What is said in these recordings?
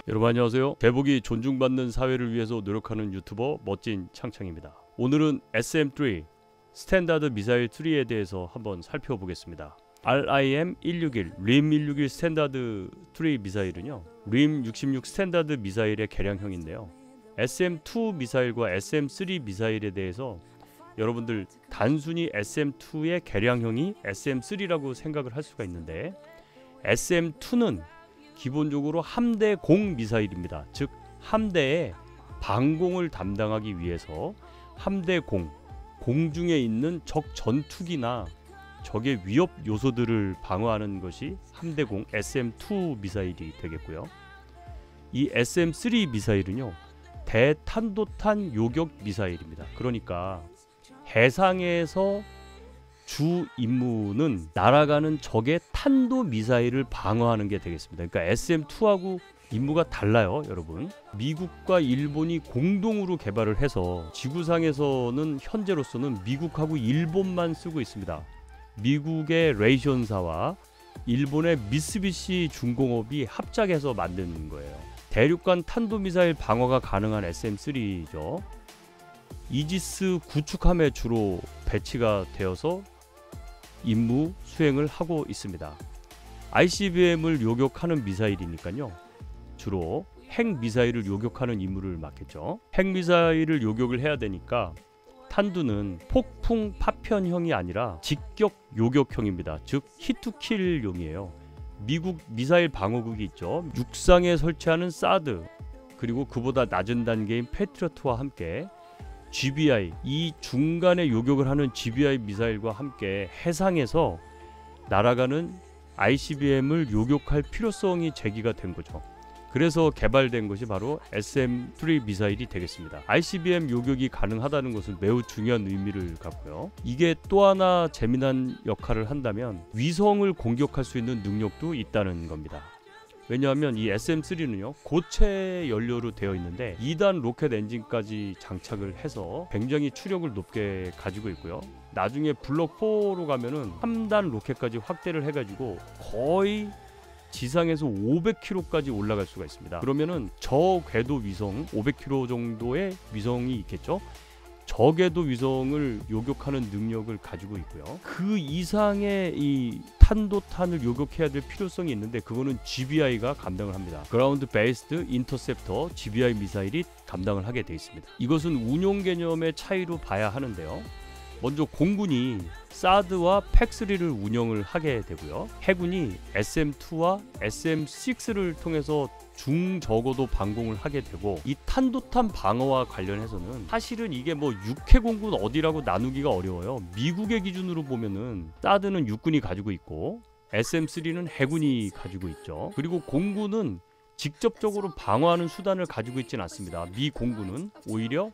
여러분 안녕하세요. 대북이 존중받는 사회를 위해서 노력하는 유튜버 멋진 창창입니다. 오늘은 SM-3 스탠다드 미사일 3에 대해서 한번 살펴보겠습니다. RIM-161, RIM-161 스탠다드 3 미사일은요, RIM-66 스탠다드 미사일의 개량형인데요, SM-2 미사일과 SM-3 미사일에 대해서 여러분들 단순히 SM-2의 개량형이 SM-3라고 생각을 할 수가 있는데, SM-2는 기본적으로 함대 공 미사일입니다. 즉 함대의 방공을 담당하기 위해서 함대 공중에 있는 적 전투기나 적의 위협 요소들을 방어하는 것이 함대공 SM-2 미사일이 되겠고요. 이 SM-3 미사일은요, 대탄도탄 요격 미사일입니다. 그러니까 해상에서 주 임무는 날아가는 적의 탄도 미사일을 방어하는 게 되겠습니다. 그러니까 SM-2하고 임무가 달라요, 여러분. 미국과 일본이 공동으로 개발을 해서 지구상에서는 현재로서는 미국하고 일본만 쓰고 있습니다. 미국의 레이션사와 일본의 미쓰비시 중공업이 합작해서 만든 거예요. 대륙간 탄도미사일 방어가 가능한 SM-3죠. 이지스 구축함에 주로 배치가 되어서 임무 수행을 하고 있습니다. ICBM을 요격하는 미사일이니까요, 주로 핵미사일을 요격하는 임무를 맡겠죠. 핵미사일을 요격을 해야 되니까 탄두는 폭풍 파편형이 아니라 직격 요격형입니다. 즉 히트킬용이에요. 미국 미사일 방어국이 있죠. 육상에 설치하는 사드, 그리고 그보다 낮은 단계인 패트리어트와 함께 GBI, 이 중간에 요격을 하는 GBI 미사일과 함께 해상에서 날아가는 ICBM을 요격할 필요성이 제기가 된 거죠. 그래서 개발된 것이 바로 SM-3 미사일이 되겠습니다. ICBM 요격이 가능하다는 것은 매우 중요한 의미를 갖고요. 이게 또 하나 재미난 역할을 한다면 위성을 공격할 수 있는 능력도 있다는 겁니다. 왜냐하면 이 SM-3는요, 고체 연료로 되어 있는데 2단 로켓 엔진까지 장착을 해서 굉장히 추력을 높게 가지고 있고요. 나중에 블록 4로 가면은 3단 로켓까지 확대를 해가지고 거의 지상에서 500km까지 올라갈 수가 있습니다. 그러면은 저궤도 위성 500km 정도의 위성이 있겠죠. 저궤도 위성을 요격하는 능력을 가지고 있고요. 그 이상의 이 탄도탄을 요격해야 될 필요성이 있는데 그거는 GBI가 감당을 합니다. 그라운드 베이스드 인터셉터 GBI 미사일이 감당을 하게 되어 있습니다. 이것은 운용 개념의 차이로 봐야 하는데요. 먼저 공군이 사드와 팩3를 운영을 하게 되고요. 해군이 SM-2와 SM-6를 통해서 중저고도 방공을 하게 되고, 이 탄도탄 방어와 관련해서는 사실은 이게 뭐 육해공군 어디라고 나누기가 어려워요. 미국의 기준으로 보면은 사드는 육군이 가지고 있고 SM-3는 해군이 가지고 있죠. 그리고 공군은 직접적으로 방어하는 수단을 가지고 있지는 않습니다. 미 공군은 오히려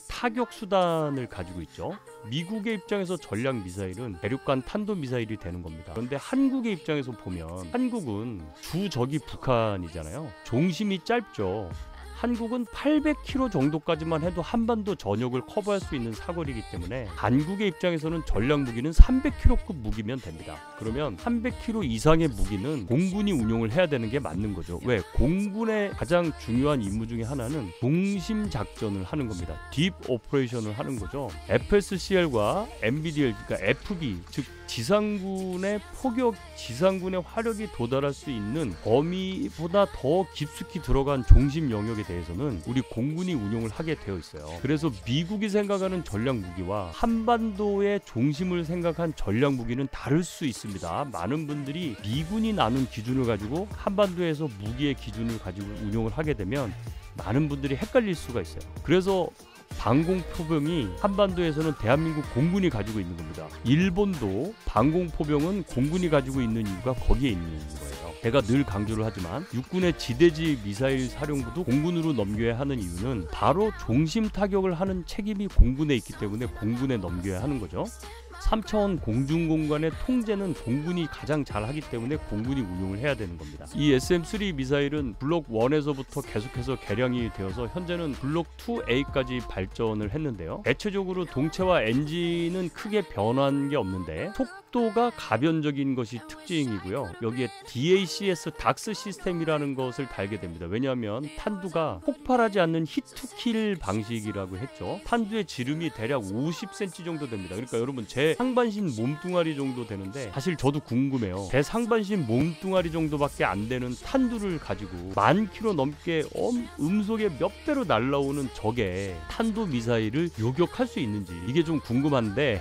타격 수단을 가지고 있죠. 미국의 입장에서 전략 미사일은 대륙간 탄도 미사일이 되는 겁니다. 그런데 한국의 입장에서 보면 한국은 주적이 북한이잖아요. 종심이 짧죠. 한국은 800km 정도까지만 해도 한반도 전역을 커버할 수 있는 사거리이기 때문에 한국의 입장에서는 전략 무기는 300km급 무기면 됩니다. 그러면 300km 이상의 무기는 공군이 운용을 해야 되는 게 맞는 거죠. 왜? 공군의 가장 중요한 임무 중에 하나는 중심 작전을 하는 겁니다. 딥 오퍼레이션을 하는 거죠. FSCL과 MBDL, 그러니까 FB, 즉 지상군의 포격, 지상군의 화력이 도달할 수 있는 범위보다 더 깊숙이 들어간 중심 영역에 대해서는 우리 공군이 운용을 하게 되어 있어요. 그래서 미국이 생각하는 전략 무기와 한반도의 중심을 생각한 전략 무기는 다를 수 있습니다. 많은 분들이 미군이 나눈 기준을 가지고 한반도에서 무기의 기준을 가지고 운용을 하게 되면 많은 분들이 헷갈릴 수가 있어요. 그래서 방공포병이 한반도에서는 대한민국 공군이 가지고 있는 겁니다. 일본도 방공포병은 공군이 가지고 있는 이유가 거기에 있는 거예요. 제가 늘 강조를 하지만 육군의 지대지 미사일 사령부도 공군으로 넘겨야 하는 이유는 바로 중심 타격을 하는 책임이 공군에 있기 때문에 공군에 넘겨야 하는 거죠. 3차원 공중공간의 통제는 공군이 가장 잘하기 때문에 공군이 운용을 해야 되는 겁니다. 이 SM-3 미사일은 블록 1에서부터 계속해서 개량이 되어서 현재는 블록 2A까지 발전을 했는데요. 대체적으로 동체와 엔진은 크게 변한 게 없는데 속도가 가변적인 것이 특징이고요. 여기에 DACS 닥스 시스템이라는 것을 달게 됩니다. 왜냐하면 탄두가 폭발하지 않는 히트킬 방식이라고 했죠. 탄두의 지름이 대략 50cm 정도 됩니다. 그러니까 여러분 제 상반신 몸뚱아리 정도 되는데 사실 저도 궁금해요. 제 상반신 몸뚱아리 정도밖에 안 되는 탄두를 가지고 10,000km 넘게 음속에 몇 배로 날라오는 적의 탄두 미사일을 요격할 수 있는지 이게 좀 궁금한데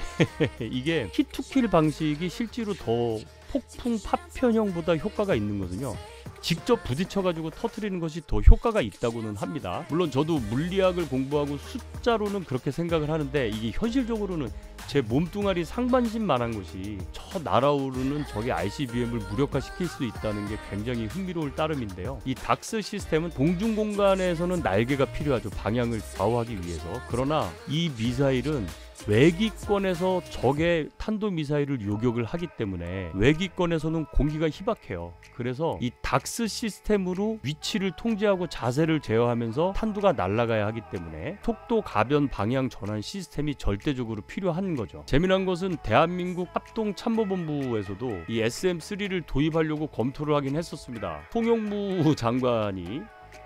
이게 히트킬 방식이 실제로 더 폭풍 파편형보다 효과가 있는 것은요. 직접 부딪혀가지고 터트리는 것이 더 효과가 있다고는 합니다. 물론 저도 물리학을 공부하고 숫자로는 그렇게 생각을 하는데 이게 현실적으로는 제 몸뚱아리 상반신만한 것이 저 날아오르는 적의 ICBM을 무력화시킬 수 있다는 게 굉장히 흥미로울 따름인데요. 이 닥스 시스템은 공중공간에서는 날개가 필요하죠. 방향을 좌우하기 위해서. 그러나 이 미사일은 외기권에서 적의 탄도미사일을 요격을 하기 때문에 외기권에서는 공기가 희박해요. 그래서 이 닥스 시스템으로 위치를 통제하고 자세를 제어하면서 탄두가 날아가야 하기 때문에 속도 가변 방향 전환 시스템이 절대적으로 필요한 거죠. 재미난 것은 대한민국 합동참모본부에서도 이 SM-3를 도입하려고 검토를 하긴 했었습니다. 송영무 장관이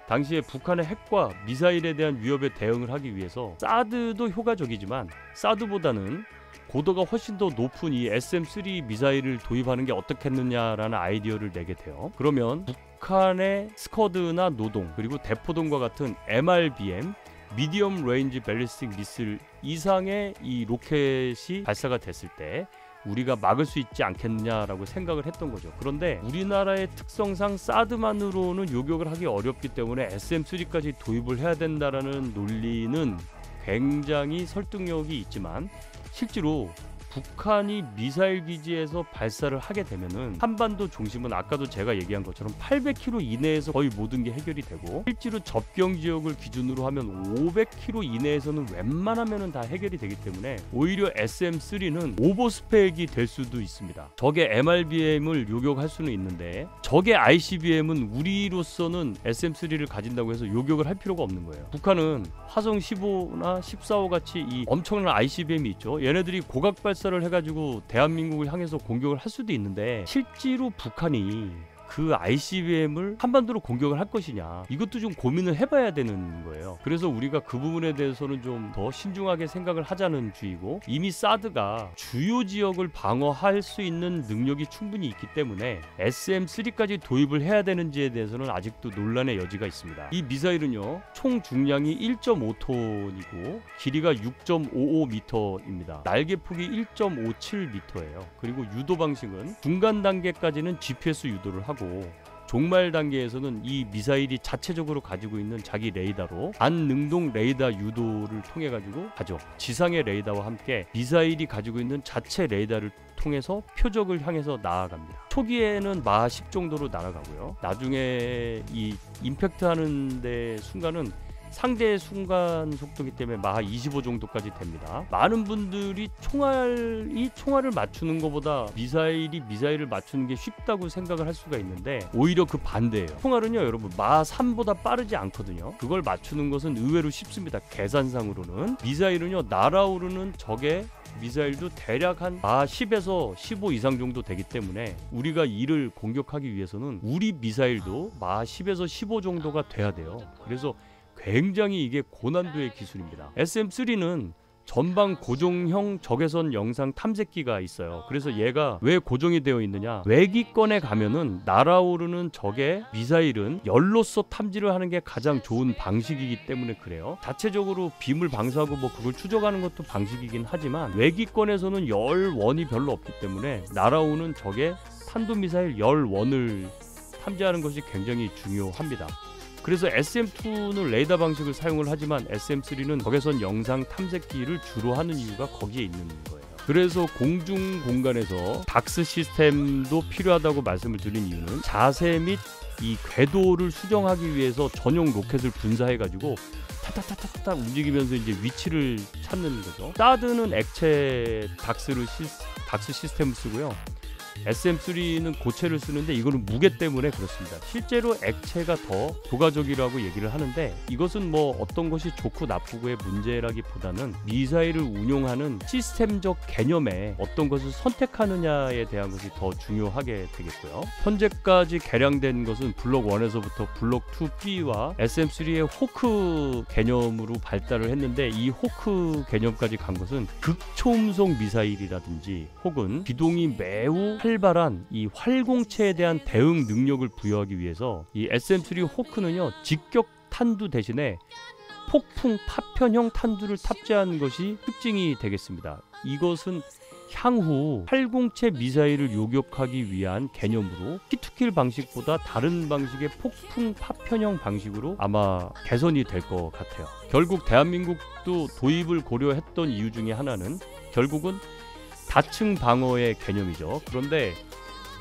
당시에 북한의 핵과 미사일에 대한 위협에 대응을 하기 위해서 사드도 효과적이지만 사드보다는 고도가 훨씬 더 높은 이 SM-3 미사일을 도입하는 게 어떻겠느냐라는 아이디어를 내게 돼요. 그러면 북한의 스커드나 노동 그리고 대포동과 같은 MRBM 미디엄 레인지 밸리스틱 미슬 이상의 이 로켓이 발사가 됐을 때 우리가 막을 수 있지 않겠느냐라고 생각을 했던 거죠. 그런데 우리나라의 특성상 사드만으로는 요격을 하기 어렵기 때문에 SM-3까지 도입을 해야 된다라는 논리는 굉장히 설득력이 있지만 실제로 북한이 미사일 기지에서 발사를 하게 되면은 한반도 중심은 아까도 제가 얘기한 것처럼 800km 이내에서 거의 모든 게 해결이 되고 실제로 접경 지역을 기준으로 하면 500km 이내에서는 웬만하면은 다 해결이 되기 때문에 오히려 SM-3는 오버스펙이 될 수도 있습니다. 적의 MRBM을 요격할 수는 있는데 적의 ICBM은 우리로서는 SM-3를 가진다고 해서 요격을 할 필요가 없는 거예요. 북한은 화성 15나 14호 같이 이 엄청난 ICBM이 있죠. 얘네들이 고각 발사를 해가지고 대한민국을 향해서 공격을 할 수도 있는데 실제로 북한이 그 ICBM을 한반도로 공격을 할 것이냐 이것도 좀 고민을 해봐야 되는 거예요. 그래서 우리가 그 부분에 대해서는 좀 더 신중하게 생각을 하자는 주의고 이미 사드가 주요 지역을 방어할 수 있는 능력이 충분히 있기 때문에 SM-3까지 도입을 해야 되는지에 대해서는 아직도 논란의 여지가 있습니다. 이 미사일은요 총 중량이 1.5톤이고 길이가 6.55m입니다. 날개 폭이 1.57m예요. 그리고 유도 방식은 중간 단계까지는 GPS 유도를 하고 종말 단계에서는 이 미사일이 자체적으로 가지고 있는 자기 레이더로 반능동 레이더 유도를 통해 가지고 가죠. 지상의 레이더와 함께 미사일이 가지고 있는 자체 레이더를 통해서 표적을 향해서 나아갑니다. 초기에는 마하 10 정도로 날아가고요. 나중에 이 임팩트 하는 데 순간은 상대의 순간 속도기 때문에 마하 25 정도까지 됩니다. 많은 분들이 총알을 맞추는 것보다 미사일을 맞추는 게 쉽다고 생각을 할 수가 있는데 오히려 그 반대예요. 총알은요 여러분 마하 3보다 빠르지 않거든요. 그걸 맞추는 것은 의외로 쉽습니다. 계산상으로는. 미사일은요 날아오르는 적의 미사일도 대략 한 마하 10에서 15 이상 정도 되기 때문에 우리가 이를 공격하기 위해서는 우리 미사일도 마하 10에서 15 정도가 돼야 돼요. 그래서 굉장히 이게 고난도의 기술입니다. SM-3는 전방 고정형 적외선 영상 탐색기가 있어요. 그래서 얘가 왜 고정이 되어 있느냐, 외기권에 가면은 날아오르는 적의 미사일은 열로서 탐지를 하는 게 가장 좋은 방식이기 때문에 그래요. 자체적으로 빔을 방사하고 뭐 그걸 추적하는 것도 방식이긴 하지만 외기권에서는 열원이 별로 없기 때문에 날아오는 적의 탄도미사일 열원을 탐지하는 것이 굉장히 중요합니다. 그래서 SM-2는 레이더 방식을 사용을 하지만 SM-3는 적외선 영상 탐색기를 주로 하는 이유가 거기에 있는 거예요. 그래서 공중 공간에서 닥스 시스템도 필요하다고 말씀을 드린 이유는 자세 및 이 궤도를 수정하기 위해서 전용 로켓을 분사해 가지고 타타타타타 움직이면서 이제 위치를 찾는 거죠. 사드는 액체 닥스 시스템을 쓰고요. SM3는 고체를 쓰는데 이거는 무게 때문에 그렇습니다. 실제로 액체가 더 효과적이라고 얘기를 하는데 이것은 뭐 어떤 것이 좋고 나쁘고의 문제라기보다는 미사일을 운용하는 시스템적 개념에 어떤 것을 선택하느냐에 대한 것이 더 중요하게 되겠고요. 현재까지 개량된 것은 블록 1에서부터 블록 2B와 SM3의 호크 개념으로 발달을 했는데 이 호크 개념까지 간 것은 극초음속 미사일이라든지 혹은 기동이 매우 활발한 이 활공체에 대한 대응 능력을 부여하기 위해서 이 SM3 호크는요 직격 탄두 대신에 폭풍 파편형 탄두를 탑재하는 것이 특징이 되겠습니다. 이것은 향후 활공체 미사일을 요격하기 위한 개념으로 히트킬 방식보다 다른 방식의 폭풍 파편형 방식으로 아마 개선이 될 것 같아요. 결국 대한민국도 도입을 고려했던 이유 중에 하나는 결국은 다층 방어의 개념이죠. 그런데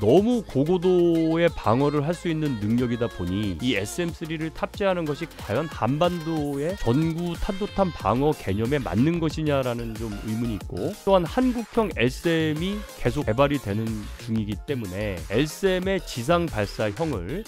너무 고고도의 방어를 할 수 있는 능력이다 보니 이 SM3를 탑재하는 것이 과연 한반도의 전구 탄도탄 방어 개념에 맞는 것이냐라는 좀 의문이 있고, 또한 한국형 LSM이 계속 개발이 되는 중이기 때문에 LSM의 지상 발사형을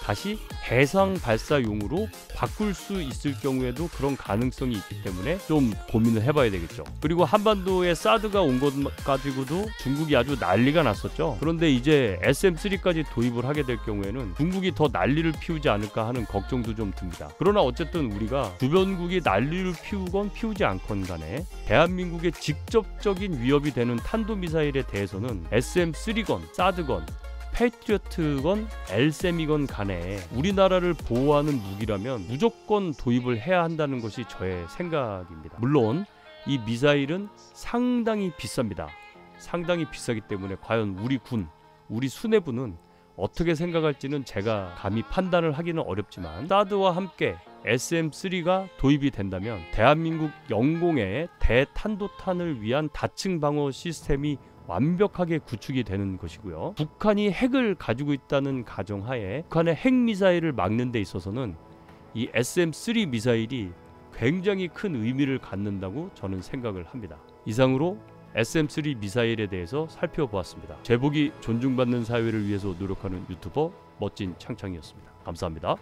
다시 해상 발사용으로 바꿀 수 있을 경우에도 그런 가능성이 있기 때문에 좀 고민을 해봐야 되겠죠. 그리고 한반도에 사드가 온 것 가지고도 중국이 아주 난리가 났었죠. 그런데 이제 SM3까지 도입을 하게 될 경우에는 중국이 더 난리를 피우지 않을까 하는 걱정도 좀 듭니다. 그러나 어쨌든 우리가 주변국이 난리를 피우건 피우지 않건 간에 대한민국의 직접적인 위협이 되는 탄도미사일에 대해서는 SM3건 사드건 패트리어트건 LSM이건 간에 우리나라를 보호하는 무기라면 무조건 도입을 해야 한다는 것이 저의 생각입니다. 물론 이 미사일은 상당히 비쌉니다. 상당히 비싸기 때문에 과연 우리 군, 우리 수뇌부는 어떻게 생각할지는 제가 감히 판단을 하기는 어렵지만 사드와 함께 SM3가 도입이 된다면 대한민국 영공의 대탄도탄을 위한 다층 방어 시스템이 완벽하게 구축이 되는 것이고요. 북한이 핵을 가지고 있다는 가정하에 북한의 핵미사일을 막는 데 있어서는 이 SM3 미사일이 굉장히 큰 의미를 갖는다고 저는 생각을 합니다. 이상으로 SM3 미사일에 대해서 살펴보았습니다. 제복이 존중받는 사회를 위해서 노력하는 유튜버 멋진 창창이었습니다. 감사합니다.